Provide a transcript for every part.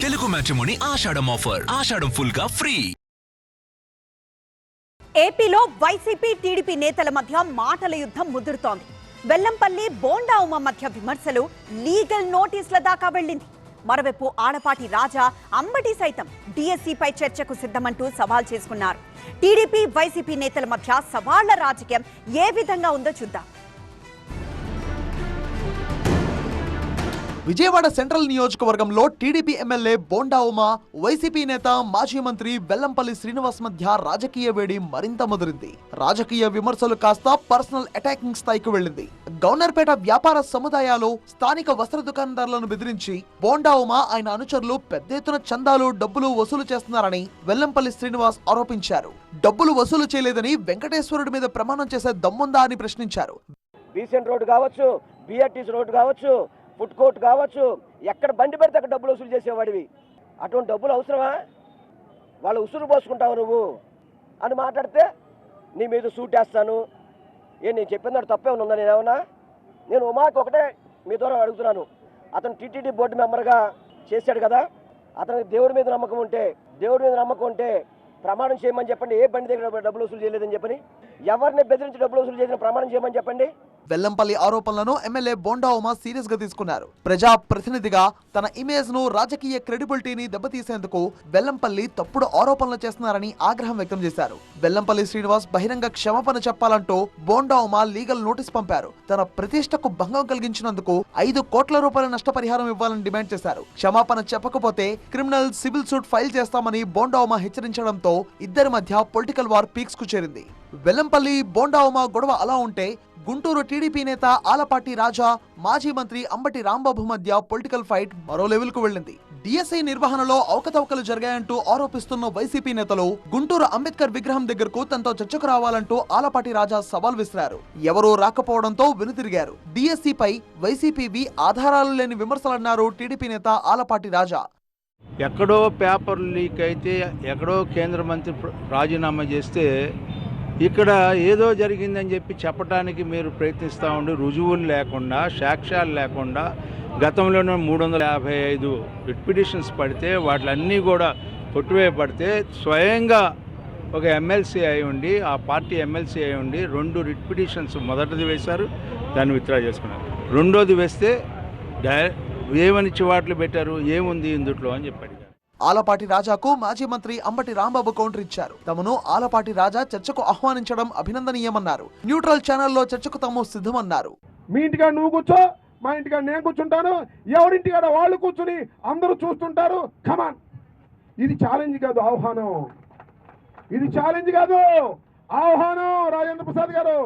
Telugu matrimony ఆషాఢం offer. ఆషాఢం full గా free. ఏపీలో YCP TDP నేతల మధ్య మాటల యుద్ధం ముదురుతోంది. వెల్లంపల్లి బోండా ఉమ మధ్య విమర్శలు లీగల్ నోటీసుల దాకా వెళ్ళింది. మరోవైపు ఆలపాటి రాజా అంబటి సైతం డిఎస్సీపై చర్చకు సిద్ధమంటూ సవాల్ చేసుకున్నారు. టీడీపీ వైసీపీ నేతల మధ్య సవాళ్ల రాజకీయం ఏ విధంగా ఉందో చూద్దాం. విజయవాడ సెంట్రల్ నియోజకవర్గంలో TDP MLA bonda Uma, YCP నేత మాజీ మంత్రి వెల్లంపల్లి శ్రీనివాస్ మధ్య రాజకీయ వేడి మరింత ముదిరింది. రాజకీయ విమర్శలు కాస్త పర్సనల్ అటాకింగ్ స్థాయికి వెళ్లింది. గవర్నర్పేట వ్యాపార సముదాయాలు స్థానిక వస్త్ర దుకాణదారులను బెదిరించి బోండా ఉమ, ఆయన అనుచరులు పెద్ద ఎత్తున చందాలు, డబ్బులు వసూలు చేస్తున్నారని వెల్లంపల్లి శ్రీనివాస్ ఆరోపించారు. డబ్బులు వసూలు చేయలేదని వెంకటేశ్వరుడి మీద ప్రమాణం చేసే దమ్ముందా అని ప్రశ్నించారు. బీసెంట్ రోడ్డు కావచ్చు, బిఆర్టీసీ రోడ్డు కావచ్చు, ఫుడ్ కోర్ట్ కావచ్చు, ఎక్కడ బండి పెడితే అక్కడ డబ్బులు వసూలు చేసేవాడివి. అటువంటి డబ్బులు అవసరమా? వాళ్ళు ఉసురు పోసుకుంటావు నువ్వు అని మాట్లాడితే నీ మీద సూట్ వేస్తాను. నేను చెప్పిన తప్పే ఉందా? నేను ఉమాకి ఒకటే మీ ద్వారా అడుగుతున్నాను. అతను టీటీడీ బోర్డు మెంబర్గా చేశాడు కదా, అతనికి దేవుడి మీద నమ్మకం ఉంటే ప్రమాణం చేయమని చెప్పండి. ఏ బండి దగ్గర డబ్బులు వసూలు చేయలేదని చెప్పని, ఎవరిని బెదిరించి డబ్బులు వసూలు చేసిన ప్రమాణం చేయమని చెప్పండి. వెల్లంపల్లి ఆరోపణలను ఎమ్మెల్యే బోండా ఉమ సీరియస్ గా తీసుకున్నారు. ప్రజా ప్రతినిధిగా తన ఇమేజ్ ను, రాజకీయ క్రెడిబిలిటీని దెబ్బతీసేందుకు వెల్లంపల్లి తప్పుడు ఆరోపణలు చేస్తున్నారని ఆగ్రహం వ్యక్తం చేశారు. వెల్లంపల్లి శ్రీనివాస్ బహిరంగ క్షమాపణ చెప్పాలంటూ బోండా ఉమ లీగల్ నోటీస్ పంపారు. తన ప్రతిష్టకు భంగం కలిగించినందుకు 5 కోట్ల రూపాయల నష్టపరిహారం ఇవ్వాలని డిమాండ్ చేశారు. క్షమాపణ చెప్పకపోతే క్రిమినల్ సివిల్ సూట్ ఫైల్ చేస్తామని బోండా ఉమ హెచ్చరించడంతో ఇద్దరి మధ్య పొలిటికల్ వార్ పీక్స్ కు చేరింది. వెల్లంపల్లి బోండా ఉమ గొడవ అలా ఉంటే, గుంటూరు టీడీపీ నేత ఆలపాటి రాజా, మాజీ మంత్రి అంబటి రాంబాబు మధ్య పొలిటికల్ ఫైట్ మరో లెవెల్ కు వెళ్ళింది. డిఎస్ఐ నిర్వహణలో అవకతవకలు జరిగాయంటూ ఆరోపిస్తున్న వైసీపీ నేతలు గుంటూరు అంబేద్కర్ విగ్రహం దగ్గరకు తనతో చర్చకు రావాలంటూ ఆలపాటి రాజా సవాల్ విసిరారు. ఎవరూ రాకపోవడంతో వెనుతిరిగారు. డిఎస్సీపై వైసీపీవి ఆధారాలు లేని విమర్శలన్నారు టీడీపీ నేత ఆలపాటి రాజా. ఎక్కడో పేపర్ లీక్ అయితే, ఎక్కడో కేంద్ర మంత్రి రాజీనామా చేస్తే ఇక్కడ ఏదో జరిగిందని చెప్పి చెప్పడానికి మీరు ప్రయత్నిస్తూ ఉండి, రుజువులు లేకుండా, సాక్ష్యాలు లేకుండా, గతంలోనే 355 రిట్ పిటిషన్స్ పడితే వాటిలన్నీ కూడా కొట్టివేయబడితే, స్వయంగా ఒక ఎమ్మెల్సీ అయి ఉండి, ఆ పార్టీ ఎమ్మెల్సీ అయి ఉండి 2 రిట్ పిటిషన్స్ మొదటిది వేశారు, దాన్ని విత్డ్రా చేసుకున్నారు. రెండోది వేస్తే ఏమని చివాట్లు పెట్టారు, ఏముంది ఇందుట్లో అని చెప్పాడు. ఆలపాటి రాజాకు మాజీ మంత్రి అంబటి రాంబాబు కౌంటర్ ఇచ్చారు. తమను ఆలపాటి రాజా చర్చకు ఆహ్వానించడం అభినందనీయమన్నారు. న్యూట్రల్ ఛానల్లో చర్చకు తాము సిద్ధమన్నారు. మీ ఇంటికాడ నువ్వు కూర్చో, మా ఇంటికాడ నేను కూర్చుంటాను, ఎవరింటికాడ వాళ్ళు కూర్చుని అందరూ చూస్తుంటారు. కమాన్, ఇది ఛాలెంజ్ కాదు, ఆహ్వానం. ఇది ఛాలెంజ్ కాదు, ఆహ్వానం. రాజేంద్ర ప్రసాద్ గారు,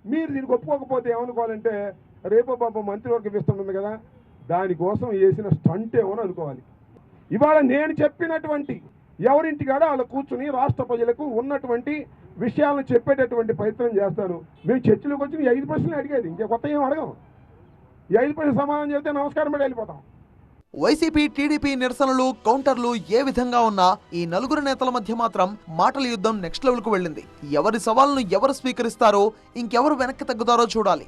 మీరు దీనికి ఒప్పుకోకపోతే ఏమనుకోవాలంటే, రేపు పాప మంత్రివర్గ విస్తరణ కదా, దానికోసం వేసిన స్టంట్ ఏమో అనుకోవాలి. ఇవాళ నేను చెప్పినటువంటి ఎవరింటికాడ వాళ్ళు కూర్చుని రాష్ట్ర ప్రజలకు ఉన్నటువంటి విషయాలను చెప్పేటటువంటి ప్రయత్నం చేస్తాను. మేము చర్చలోకి వచ్చి 5 ప్రశ్నలు అడిగేది, ఇంకా కొత్త ఏం అడగం. ఈ 5 ప్రశ్నలు సమాధానం చెప్తే నమస్కారం పెట్టి వెళ్ళిపోతాం. వైసీపీ టీడీపీ నిరసనలు, కౌంటర్లు ఏ విధంగా ఉన్నా ఈ నలుగురు నేతల మధ్య మాత్రం మాటల యుద్ధం నెక్స్ట్ లెవెల్ కు వెళ్ళింది. ఎవరి సవాల్ను ఎవరు స్వీకరిస్తారో, ఇంకెవరు వెనక్కి తగ్గుతారో చూడాలి.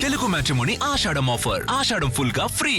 తెలుగు మ్యాట్రిమోనీ ఆషాఢం ఆఫర్. ఆషాఢం ఫుల్ గా ఫ్రీ.